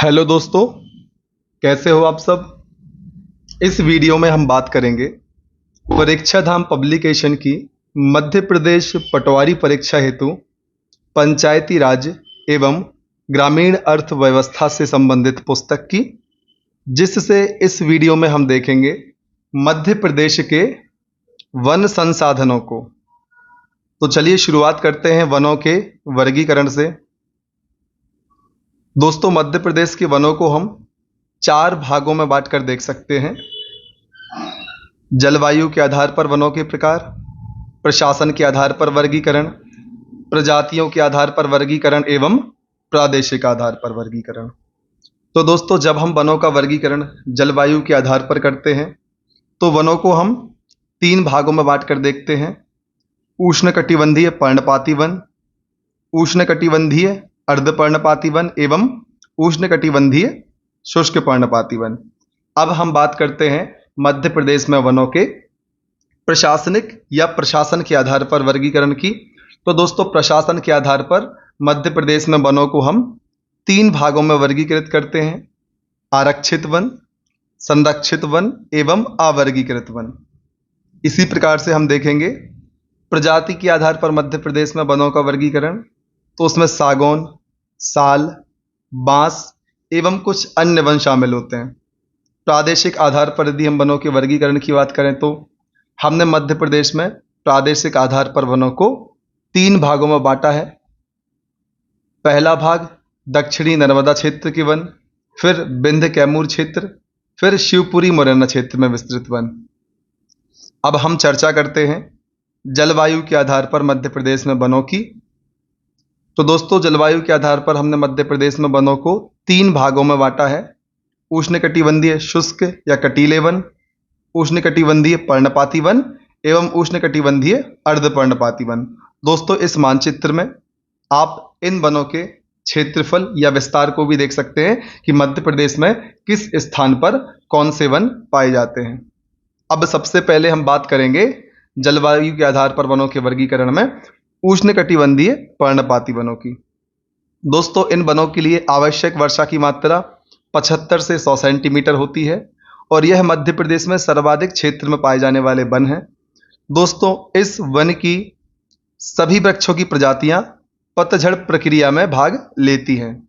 Hello दोस्तों, कैसे हो आप सब। इस वीडियो में हम बात करेंगे परीक्षा धाम पब्लिकेशन की मध्य प्रदेश पटवारी परीक्षा हेतु पंचायती राज एवं ग्रामीण अर्थव्यवस्था से संबंधित पुस्तक की, जिससे इस वीडियो में हम देखेंगे मध्य प्रदेश के वन संसाधनों को। तो चलिए शुरुआत करते हैं वनों के वर्गीकरण से। दोस्तों, मध्य प्रदेश के वनों को हम 4 भागों में बांटकर देख सकते हैं। जलवायु के आधार पर वनों के प्रकार, प्रशासन के आधार पर वर्गीकरण, प्रजातियों के आधार पर वर्गीकरण एवं प्रादेशिक आधार पर वर्गीकरण। तो दोस्तों, जब हम वनों का वर्गीकरण जलवायु के आधार पर करते हैं तो वनों को हम 3 भागों में बांटकर देखते हैं। उष्णकटिबंधीय पर्णपाती वन, उष्णकटिबंधीय अर्धपर्णपाती वन एवं उष्णकटिबंधीय शुष्क पर्णपाती वन। अब हम बात करते हैं मध्य प्रदेश में वनों के प्रशासनिक या प्रशासन के आधार पर वर्गीकरण की। तो दोस्तों, प्रशासन के आधार पर मध्य प्रदेश में वनों को हम 3 भागों में वर्गीकृत करते हैं। आरक्षित वन, संरक्षित वन एवं अवर्गीकृत वन। इसी प्रकार से हम देखेंगे प्रजाति के आधार पर मध्य प्रदेश में वनों का वर्गीकरण, तो उसमें सागौन, साल, बांस एवं कुछ अन्य वन शामिल होते हैं। प्रादेशिक आधार पर यदि हम वनों के वर्गीकरण की बात करें तो हमने मध्य प्रदेश में प्रादेशिक आधार पर वनों को 3 भागों में बांटा है। पहला भाग दक्षिणी नर्मदा क्षेत्र के वन, फिर विंध्य कैमूर क्षेत्र, फिर शिवपुरी मुरैना क्षेत्र में विस्तृत वन। अब हम चर्चा करते हैं जलवायु के आधार पर मध्य प्रदेश में वनों की। तो दोस्तों, जलवायु के आधार पर हमने मध्य प्रदेश में वनों को 3 भागों में बांटा है। उष्णकटिबंधीय शुष्क या कटीले वन, उष्णकटिबंधीय पर्णपाती वन एवं उष्णकटिबंधीय अर्धपर्णपाती वन। दोस्तों, इस मानचित्र में आप इन वनों के क्षेत्रफल या विस्तार को भी देख सकते हैं कि मध्य प्रदेश में किस स्थान पर कौन से वन पाए जाते हैं। अब सबसे पहले हम बात करेंगे जलवायु के आधार पर वनों के वर्गीकरण में उष्णकटिबंधीय पर्णपाती वनों की। दोस्तों, इन वनों के लिए आवश्यक वर्षा की मात्रा 75 से 100 सेंटीमीटर होती है और यह मध्य प्रदेश में सर्वाधिक क्षेत्र में पाए जाने वाले वन हैं। दोस्तों, इस वन की सभी वृक्षों की प्रजातियां पतझड़ प्रक्रिया में भाग लेती हैं।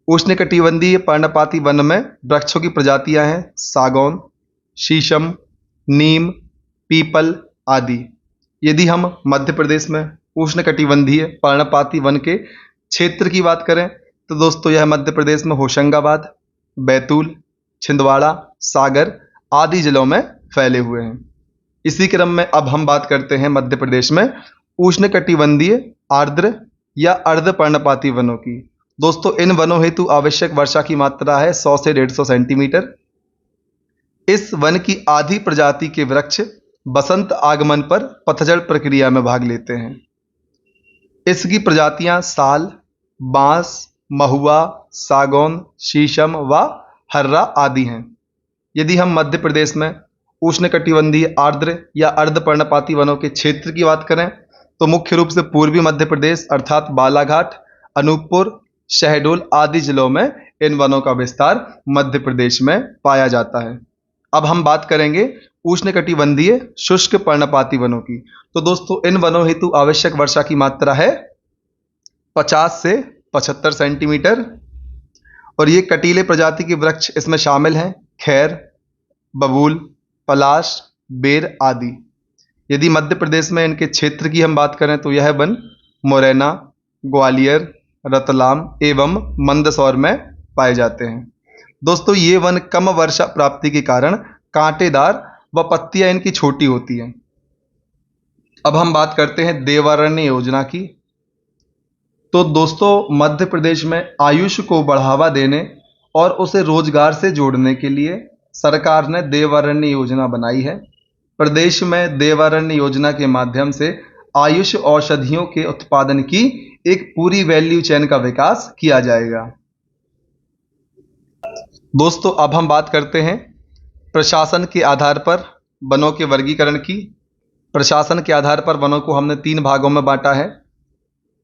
उष्णकटिबंधीय पर्णपाती वन में वृक्षों की प्रजातियां हैं सागौन, शीशम, नीम, पीपल आदि। यदि हम मध्य प्रदेश में उष्णकटिबंधीय पर्णपाती वन के क्षेत्र की बात करें तो दोस्तों, यह मध्य प्रदेश में होशंगाबाद, बैतूल, छिंदवाड़ा, सागर आदि जिलों में फैले हुए हैं। इसी क्रम में अब हम बात करते हैं मध्य प्रदेश में उष्णकटिबंधीय आर्द्र या अर्धपर्णपाती वनों की। दोस्तों, इन वनों हेतु आवश्यक वर्षा की मात्रा है 100 से 150 सेंटीमीटर। इस वन की आधी प्रजाति के वृक्ष बसंत आगमन पर पतझड़ प्रक्रिया में भाग लेते हैं। इसकी प्रजातियां साल, बांस, महुआ, सागौन, शीशम व हर्रा आदि हैं। यदि हम मध्य प्रदेश में उष्णकटिबंधीय आर्द्र या अर्धपर्णपाती वनों के क्षेत्र की बात करें तो मुख्य रूप से पूर्वी मध्य प्रदेश अर्थात बालाघाट, अनूपपुर, शहडोल आदि जिलों में इन वनों का विस्तार मध्य प्रदेश में पाया जाता है। अब हम बात करेंगे उष्णकटिबंधीय शुष्क पर्णपाती वनों की। तो दोस्तों, इन वनों हेतु आवश्यक वर्षा की मात्रा है 50 से 75 सेंटीमीटर और ये कटीले प्रजाति के वृक्ष इसमें शामिल हैं खैर, बबूल, पलाश, बेर आदि। यदि मध्य प्रदेश में इनके क्षेत्र की हम बात करें तो यह वन मुरैना, ग्वालियर, रतलाम एवं मंदसौर में पाए जाते हैं। दोस्तों, ये वन कम वर्षा प्राप्ति के कारण कांटेदार व पत्तियां इनकी छोटी होती हैं। अब हम बात करते हैं देवारण्य योजना की। तो दोस्तों, मध्य प्रदेश में आयुष को बढ़ावा देने और उसे रोजगार से जोड़ने के लिए सरकार ने देवारण्य योजना बनाई है। प्रदेश में देवारण्य योजना के माध्यम से आयुष औषधियों के उत्पादन की एक पूरी वैल्यू चेन का विकास किया जाएगा। दोस्तों, अब हम बात करते हैं प्रशासन के आधार पर वनों के वर्गीकरण की। प्रशासन के आधार पर वनों को हमने 3 भागों में बांटा है।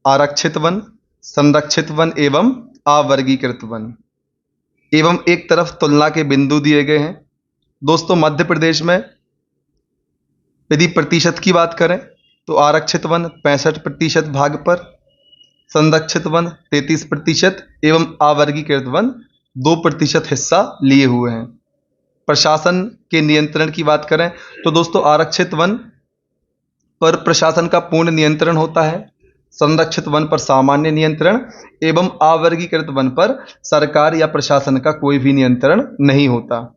आरक्षित वन, संरक्षित वन एवं अवर्गीकृत वन। एवं एक तरफ तुलना के बिंदु दिए गए हैं। दोस्तों मध्य प्रदेश में यदि प्रतिशत की बात करें तो आरक्षित वन 65% भाग पर, संरक्षित वन 33% एवं अवर्गीकृत वन 2% हिस्सा लिए हुए हैं। प्रशासन के नियंत्रण की बात करें तो दोस्तों आरक्षित वन पर प्रशासन का पूर्ण नियंत्रण होता है, संरक्षित वन पर सामान्य नियंत्रण एवं अवर्गीकृत वन पर सरकार या प्रशासन का कोई भी नियंत्रण नहीं होता।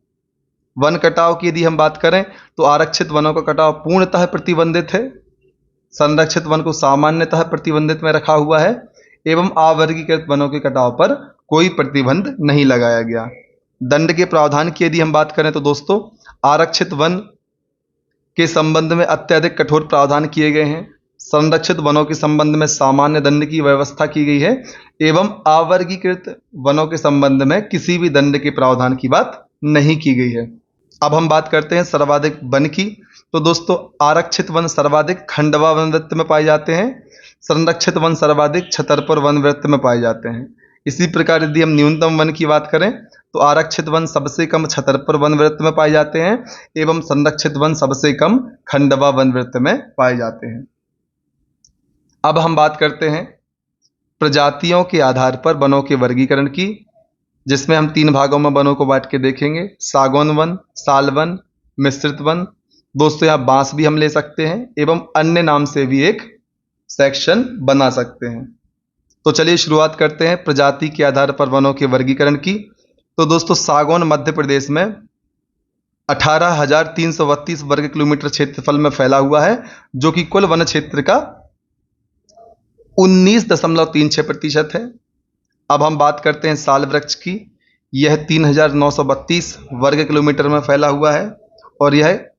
वन कटाव की यदि हम बात करें तो आरक्षित वनों का कटाव पूर्णतः प्रतिबंधित है, संरक्षित वन को सामान्यतः प्रतिबंधित में रखा हुआ है एवं अवर्गीकृत वनों के कटाव पर कोई प्रतिबंध नहीं लगाया गया। दंड के प्रावधान की यदि हम बात करें तो दोस्तों आरक्षित वन के संबंध में अत्यधिक कठोर प्रावधान किए गए हैं, संरक्षित वनों के संबंध में सामान्य दंड की व्यवस्था की गई है एवं अवर्गीकृत वनों के संबंध में किसी भी दंड के प्रावधान की बात नहीं की गई है। अब हम बात करते हैं सर्वाधिक वन की। तो दोस्तों आरक्षित वन सर्वाधिक खंडवा वन वृत्त में पाए जाते हैं, संरक्षित वन सर्वाधिक छतरपुर वन वृत्त में पाए जाते हैं। इसी प्रकार यदि हम न्यूनतम वन की बात करें तो आरक्षित वन सबसे कम छतरपुर वन वृत्त में पाए जाते हैं एवं संरक्षित वन सबसे कम खंडवा वन वृत्त में पाए जाते हैं। अब हम बात करते हैं प्रजातियों के आधार पर वनों के वर्गीकरण की, जिसमें हम 3 भागों में वनों को बांट के देखेंगे, सागौन वन, साल वन, मिश्रित वन। दोस्तों यहाँ बांस भी हम ले सकते हैं एवं अन्य नाम से भी एक सेक्शन बना सकते हैं। तो चलिए शुरुआत करते हैं प्रजाति के आधार पर वनों के वर्गीकरण की। तो दोस्तों सागौन मध्य प्रदेश में 18,332 वर्ग किलोमीटर क्षेत्रफल में फैला हुआ है, जो कि कुल वन क्षेत्र का 19.36% है। अब हम बात करते हैं साल वृक्ष की। यह 3,932 वर्ग किलोमीटर में फैला हुआ है और यह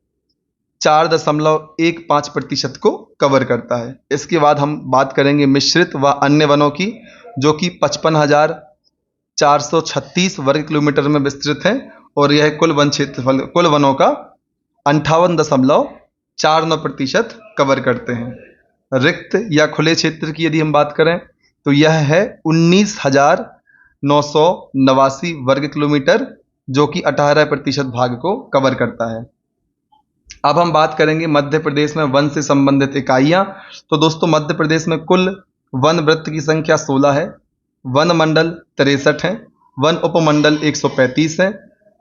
4.15% को कवर करता है। इसके बाद हम बात करेंगे मिश्रित व अन्य वनों की, जो कि 55,436 वर्ग किलोमीटर में विस्तृत है और यह कुल वनों का 58.49% कवर करते हैं। रिक्त या खुले क्षेत्र की यदि हम बात करें तो यह है 19,989 वर्ग किलोमीटर, जो कि 18% भाग को कवर करता है। अब हम बात करेंगे मध्य प्रदेश में वन से संबंधित इकाइयां। तो दोस्तों मध्य प्रदेश में कुल वन वृत्त की संख्या 16 है, वन मंडल 63 है, वन उपमंडल 135 है,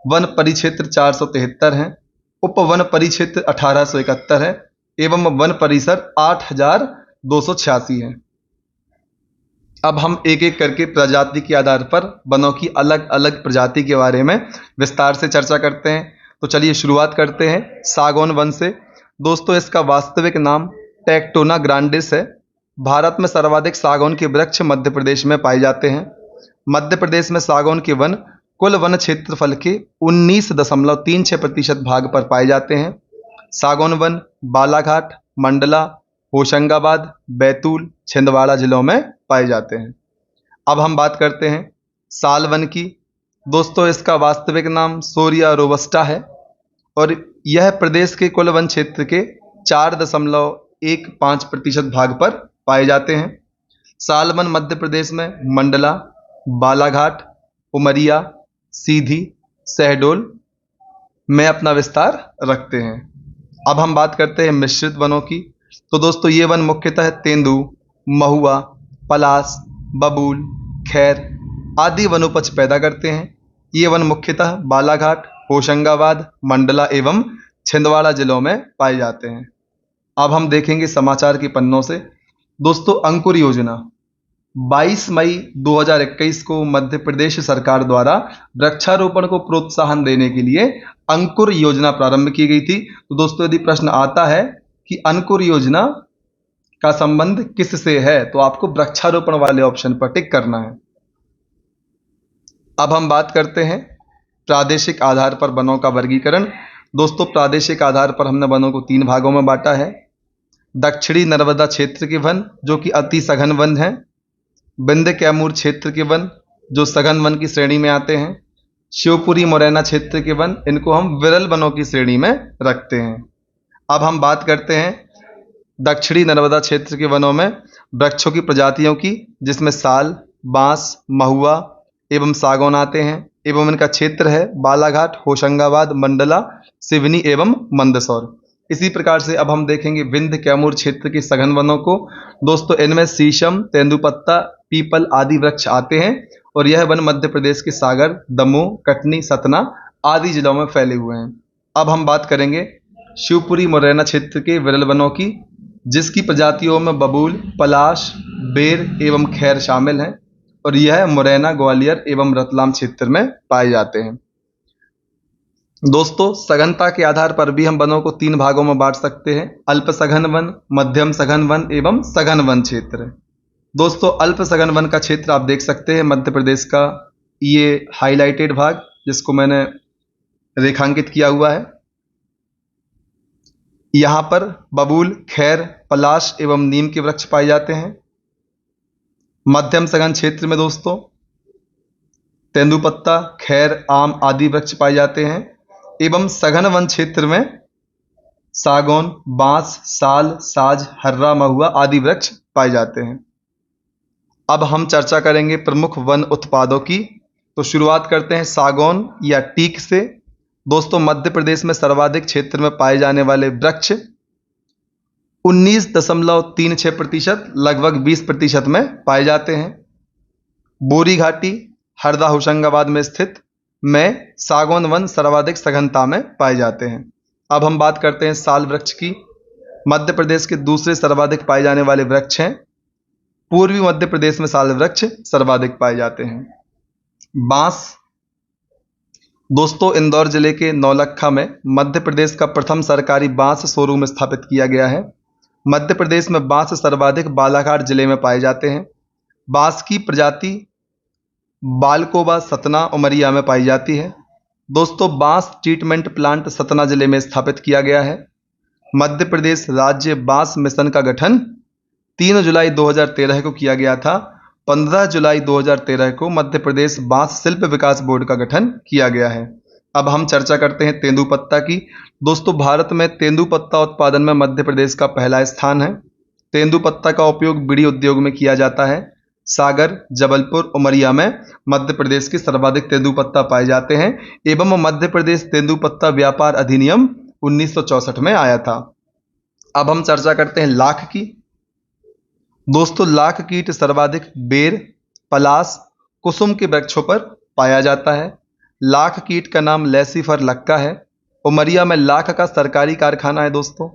वन परिक्षेत्र 473 है, उपवन परिक्षेत्र 1871 है एवं वन परिसर 8,286 है। अब हम एक एक करके प्रजाति के आधार पर वनों की अलग अलग प्रजाति के बारे में विस्तार से चर्चा करते हैं। तो चलिए शुरुआत करते हैं सागौन वन से। दोस्तों इसका वास्तविक नाम टेक्टोना ग्रांडिस है। भारत में सर्वाधिक सागौन के वृक्ष मध्य प्रदेश में पाए जाते हैं। मध्य प्रदेश में सागौन के वन कुल वन क्षेत्रफल के 19.36% भाग पर पाए जाते हैं। सागौन वन बालाघाट, मंडला, होशंगाबाद, बैतूल, छिंदवाड़ा जिलों में पाए जाते हैं। अब हम बात करते हैं साल वन की। दोस्तों इसका वास्तविक नाम सोरिया रोबस्टा है और यह प्रदेश के कुल वन क्षेत्र के 4.15% भाग पर पाए जाते हैं। साल वन मध्य प्रदेश में मंडला, बालाघाट, उमरिया, सीधी, शहडोल में अपना विस्तार रखते हैं। अब हम बात करते हैं मिश्रित वनों की। तो दोस्तों ये वन मुख्यतः तेंदू, महुआ, पलास, बबूल, खैर आदि वनोपज पैदा करते हैं। ये वन मुख्यतः बालाघाट, होशंगाबाद, मंडला एवं छिंदवाड़ा जिलों में पाए जाते हैं। अब हम देखेंगे समाचार के पन्नों से। दोस्तों अंकुर योजना 22 मई 2021 को मध्य प्रदेश सरकार द्वारा वृक्षारोपण को प्रोत्साहन देने के लिए अंकुर योजना प्रारंभ की गई थी। तो दोस्तों यदि प्रश्न आता है कि अंकुर योजना का संबंध किससे है, तो आपको वृक्षारोपण वाले ऑप्शन पर टिक करना है। अब हम बात करते हैं प्रादेशिक आधार पर वनों का वर्गीकरण। दोस्तों प्रादेशिक आधार पर हमने वनों को 3 भागों में बांटा है। दक्षिणी नर्मदा क्षेत्र के वन जो कि अति सघन वन है, विंध्य कैमूर क्षेत्र के वन जो सघन वन की श्रेणी में आते हैं, शिवपुरी मुरैना क्षेत्र के वन, इनको हम विरल वनों की श्रेणी में रखते हैं। अब हम बात करते हैं दक्षिणी नर्मदा क्षेत्र के वनों में वृक्षों की प्रजातियों की, जिसमें साल, बांस, महुआ, एवं सागौन आते हैं एवं इनका क्षेत्र है बालाघाट, होशंगाबाद, मंडला, सिवनी एवं मंदसौर। इसी प्रकार से अब हम देखेंगे विंध्य कैमूर क्षेत्र के सघन वनों को। दोस्तों इनमें शीशम, तेंदुपत्ता, पीपल आदि वृक्ष आते हैं और यह वन मध्य प्रदेश के सागर, दमोह, कटनी, सतना आदि जिलों में फैले हुए हैं। अब हम बात करेंगे शिवपुरी मुरैना क्षेत्र के विरल वनों की, जिसकी प्रजातियों में बबूल, पलाश, बेर एवं खैर शामिल हैं और यह मुरैना, ग्वालियर एवं रतलाम क्षेत्र में पाए जाते हैं। दोस्तों सघनता के आधार पर भी हम वनों को 3 भागों में बांट सकते हैं: अल्प सघन वन, मध्यम सघन वन एवं सघन वन क्षेत्र। दोस्तों अल्प सघन वन का क्षेत्र आप देख सकते हैं मध्य प्रदेश का ये हाईलाइटेड भाग, जिसको मैंने रेखांकित किया हुआ है। यहाँ पर बबूल, खैर, पलाश एवं नीम के वृक्ष पाए जाते हैं। मध्यम सघन क्षेत्र में दोस्तों तेंदुपत्ता, खैर, आम आदि वृक्ष पाए जाते हैं एवं सघन वन क्षेत्र में सागौन, बांस, साल, साज, हर्रा, महुआ आदि वृक्ष पाए जाते हैं। अब हम चर्चा करेंगे प्रमुख वन उत्पादों की। तो शुरुआत करते हैं सागौन या टीक से। दोस्तों मध्य प्रदेश में सर्वाधिक क्षेत्र में पाए जाने वाले वृक्ष 19.36% लगभग 20% में पाए जाते हैं। बोरी घाटी, हरदा, होशंगाबाद में स्थित में सागौन वन सर्वाधिक सघनता में पाए जाते हैं। अब हम बात करते हैं साल वृक्ष की। मध्य प्रदेश के दूसरे सर्वाधिक पाए जाने वाले वृक्ष हैं। पूर्वी मध्य प्रदेश में साल वृक्ष सर्वाधिक पाए जाते हैं। बांस, दोस्तों इंदौर जिले के नौलक्खा में मध्य प्रदेश का प्रथम सरकारी बांस शोरूम स्थापित किया गया है। मध्य प्रदेश में बांस सर्वाधिक बालाघाट जिले में पाए जाते हैं। बांस की प्रजाति बालकोबा सतना, उमरिया में पाई जाती है। दोस्तों बांस ट्रीटमेंट प्लांट सतना जिले में स्थापित किया गया है। मध्य प्रदेश राज्य बांस मिशन का गठन 3 जुलाई 2013 को किया गया था। 15 जुलाई 2013 को मध्य प्रदेश बांस शिल्प विकास बोर्ड का गठन किया गया है। अब हम चर्चा करते हैं तेंदुपत्ता की। दोस्तों भारत में तेंदुपत्ता उत्पादन में मध्य प्रदेश का पहला स्थान है। तेंदुपत्ता का उपयोग बीड़ी उद्योग में किया जाता है। सागर, जबलपुर, उमरिया में मध्य प्रदेश के सर्वाधिक तेंदुपत्ता पाए जाते हैं एवं मध्य प्रदेश तेंदुपत्ता व्यापार अधिनियम 1964 में आया था। अब हम चर्चा करते हैं लाख की। दोस्तों लाख कीट सर्वाधिक बेर, पलाश, कुसुम के वृक्षों पर पाया जाता है। लाख कीट का नाम लेसिफर लक्का है। उमरिया में लाख का सरकारी कारखाना है। दोस्तों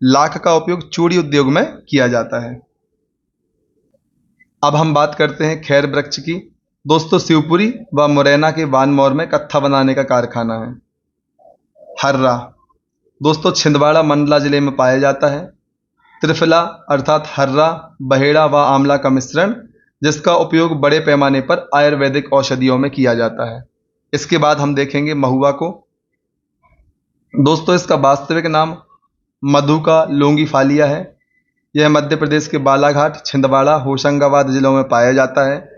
लाख का उपयोग चूड़ी उद्योग में किया जाता है। अब हम बात करते हैं खैर वृक्ष की। दोस्तों शिवपुरी व मुरैना के वानमौर में कत्था बनाने का कारखाना है। हर्रा, दोस्तों छिंदवाड़ा मंडला जिले में पाया जाता है। त्रिफला अर्थात हर्रा, बहेड़ा व आंवला का मिश्रण, जिसका उपयोग बड़े पैमाने पर आयुर्वेदिक औषधियों में किया जाता है। इसके बाद हम देखेंगे महुआ को। दोस्तों इसका वास्तविक नाम मधुका लोंगीफालिया है। यह मध्य प्रदेश के बालाघाट, छिंदवाड़ा, होशंगाबाद जिलों में पाया जाता है।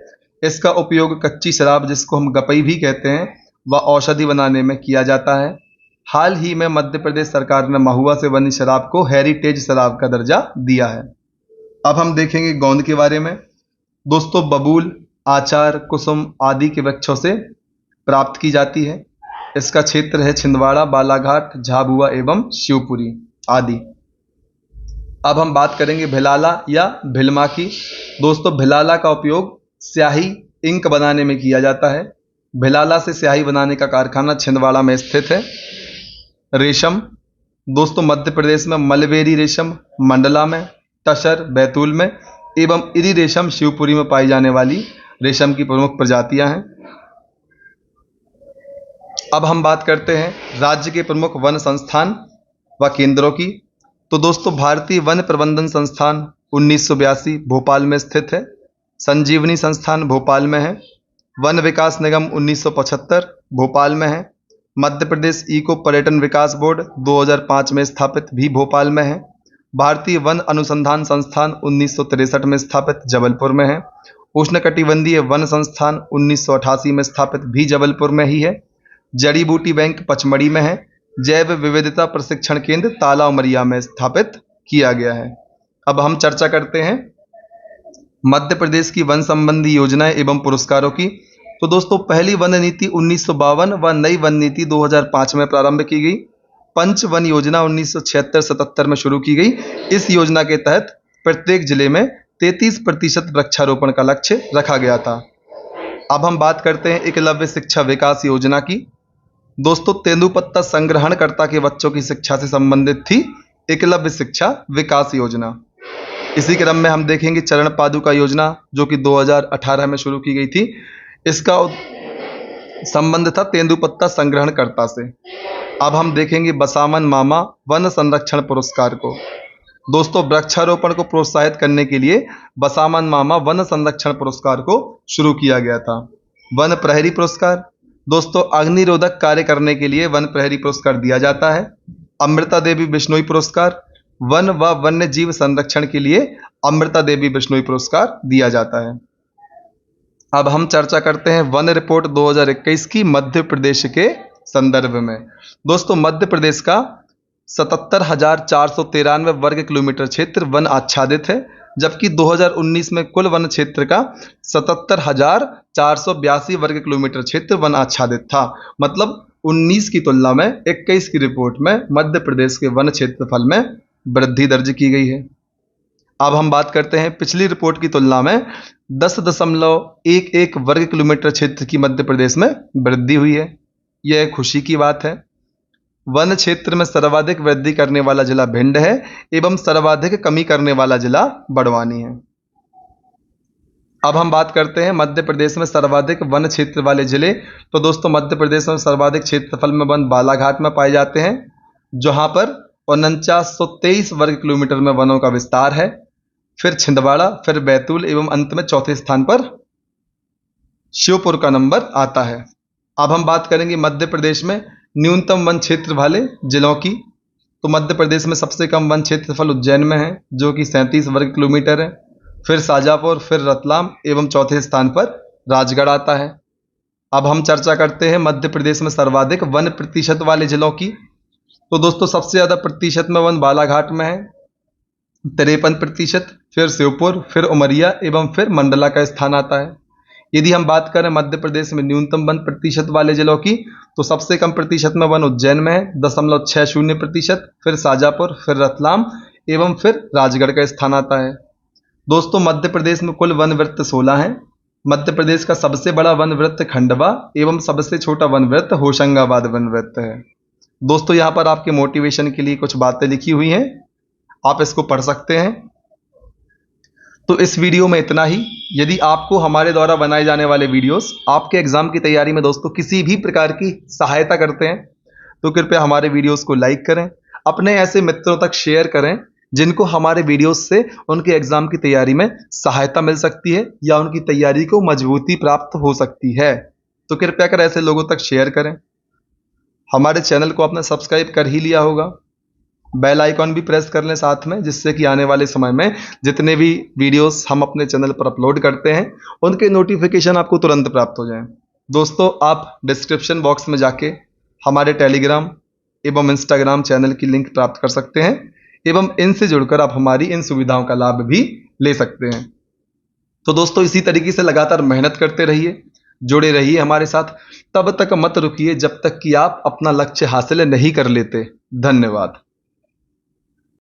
इसका उपयोग कच्ची शराब, जिसको हम गपई भी कहते हैं, व औषधि बनाने में किया जाता है। हाल ही में मध्य प्रदेश सरकार ने महुआ से बनी शराब को हेरिटेज शराब का दर्जा दिया है। अब हम देखेंगे गोंद के बारे में। दोस्तों बबूल, आचार, कुसुम आदि के वृक्षों से प्राप्त की जाती है। इसका क्षेत्र है छिंदवाड़ा, बालाघाट, झाबुआ एवं शिवपुरी आदि। अब हम बात करेंगे भिलाला या भिलमा की। दोस्तों भिलाला का उपयोग स्याही, इंक बनाने में किया जाता है। भिलाला से स्याही बनाने का कारखाना छिंदवाड़ा में स्थित है। रेशम, दोस्तों मध्य प्रदेश में मलबेरी रेशम मंडला में, तसर बैतूल में एवं इरी रेशम शिवपुरी में पाई जाने वाली रेशम की प्रमुख प्रजातियां हैं। अब हम बात करते हैं राज्य के प्रमुख वन संस्थान व केंद्रों की। तो दोस्तों भारतीय वन प्रबंधन संस्थान 1982 भोपाल में स्थित है। संजीवनी संस्थान भोपाल में है। वन विकास निगम 1975 भोपाल में है। मध्य प्रदेश इको पर्यटन विकास बोर्ड 2005 में स्थापित भी भोपाल में है। भारतीय वन अनुसंधान संस्थान 1963 में स्थापित जबलपुर में है। उष्णकटिबंधीय वन संस्थान 1988 में स्थापित भी जबलपुर में ही है। जड़ी बूटी बैंक पचमढ़ी में है। जैव विविधता प्रशिक्षण केंद्र ताला उमरिया में स्थापित किया गया है। अब हम चर्चा करते हैं मध्य प्रदेश की वन संबंधी योजनाएं एवं पुरस्कारों की। तो दोस्तों पहली वन नीति 1952 व नई वन नीति 2005 में प्रारंभ की गई। पंच वन योजना 1976-77 में शुरू की गई। इस योजना के तहत प्रत्येक जिले में 33% वृक्षारोपण का लक्ष्य रखा गया था। अब हम बात करते हैं एकलव्य शिक्षा विकास योजना की। दोस्तों तेंदुपत्ता संग्रहणकर्ता के बच्चों की शिक्षा से संबंधित थी एकलव्य शिक्षा विकास योजना। इसी क्रम में हम देखेंगे चरण पादुका योजना, जो कि 2018 में शुरू की गई थी। इसका संबंध था तेंदुपत्ता संग्रहणकर्ता से। अब हम देखेंगे बसामन मामा वन संरक्षण पुरस्कार को। दोस्तों वृक्षारोपण को प्रोत्साहित करने के लिए बसामन मामा वन संरक्षण पुरस्कार को शुरू किया गया था। वन प्रहरी पुरस्कार, दोस्तों अग्निरोधक कार्य करने के लिए वन प्रहरी पुरस्कार दिया जाता है। अमृता देवी बिश्नोई पुरस्कार, वन व वन्य जीव संरक्षण के लिए अमृता देवी बिश्नोई पुरस्कार दिया जाता है। अब हम चर्चा करते हैं वन रिपोर्ट 2021 की मध्य प्रदेश के संदर्भ में। दोस्तों मध्य प्रदेश का 77,493 वर्ग किलोमीटर क्षेत्र वन आच्छादित है, जबकि 2019 में कुल वन क्षेत्र का 77,482 वर्ग किलोमीटर क्षेत्र वन आच्छादित था। मतलब 19 की तुलना में 21 की रिपोर्ट में मध्य प्रदेश के वन क्षेत्रफल में वृद्धि दर्ज की गई है। अब हम बात करते हैं पिछली रिपोर्ट की तुलना में 10.11 वर्ग किलोमीटर क्षेत्र की मध्य प्रदेश में वृद्धि हुई है। यह खुशी की बात है। वन क्षेत्र में सर्वाधिक वृद्धि करने वाला जिला भिंड है एवं सर्वाधिक कमी करने वाला जिला बड़वानी है। अब हम बात करते हैं मध्य प्रदेश में सर्वाधिक वन क्षेत्र वाले जिले। तो दोस्तों मध्य प्रदेश में सर्वाधिक क्षेत्रफल में वन बालाघाट में पाए जाते हैं, जहां पर 4923 वर्ग किलोमीटर में वनों का विस्तार है। फिर छिंदवाड़ा, फिर बैतूल एवं अंत में चौथे स्थान पर श्योपुर का नंबर आता है। अब हम बात करेंगे मध्य प्रदेश में न्यूनतम वन क्षेत्र वाले जिलों की। तो मध्य प्रदेश में सबसे कम वन क्षेत्रफल उज्जैन में है, जो कि 37 वर्ग किलोमीटर है। फिर शाजापुर, फिर रतलाम एवं चौथे स्थान पर राजगढ़ आता है। अब हम चर्चा करते हैं मध्य प्रदेश में सर्वाधिक वन प्रतिशत वाले जिलों की। तो दोस्तों सबसे ज़्यादा प्रतिशत में वन बालाघाट में है 53%, फिर श्योपुर, फिर उमरिया एवं फिर मंडला का स्थान आता है। यदि हम बात करें मध्य प्रदेश में न्यूनतम वन प्रतिशत वाले जिलों की, तो सबसे कम प्रतिशत में वन उज्जैन में है 0.60%, फिर शाजापुर, फिर रतलाम एवं फिर राजगढ़ का स्थान आता है। दोस्तों मध्य प्रदेश में कुल वन वृत्त 16 हैं। मध्य प्रदेश का सबसे बड़ा वन वृत्त खंडवा एवं सबसे छोटा वन वृत्त होशंगाबाद वन वृत्त है। दोस्तों यहाँ पर आपके मोटिवेशन के लिए कुछ बातें लिखी हुई हैं, आप इसको पढ़ सकते हैं। तो इस वीडियो में इतना ही। यदि आपको हमारे द्वारा बनाए जाने वाले वीडियोस आपके एग्जाम की तैयारी में दोस्तों किसी भी प्रकार की सहायता करते हैं, तो कृपया हमारे वीडियोस को लाइक करें, अपने ऐसे मित्रों तक शेयर करें जिनको हमारे वीडियोस से उनके एग्जाम की तैयारी में सहायता मिल सकती है या उनकी तैयारी को मजबूती प्राप्त हो सकती है। तो कृपया कर ऐसे लोगों तक शेयर करें। हमारे चैनल को आपने सब्सक्राइब कर ही लिया होगा, बेल आइकॉन भी प्रेस कर लें साथ में, जिससे कि आने वाले समय में जितने भी वीडियोस हम अपने चैनल पर अपलोड करते हैं उनके नोटिफिकेशन आपको तुरंत प्राप्त हो जाएं। दोस्तों आप डिस्क्रिप्शन बॉक्स में जाके हमारे टेलीग्राम एवं इंस्टाग्राम चैनल की लिंक प्राप्त कर सकते हैं एवं इनसे जुड़कर आप हमारी इन सुविधाओं का लाभ भी ले सकते हैं। तो दोस्तों इसी तरीके से लगातार मेहनत करते रहिए, जुड़े रहिए हमारे साथ। तब तक मत रुकिए जब तक कि आप अपना लक्ष्य हासिल नहीं कर लेते। धन्यवाद।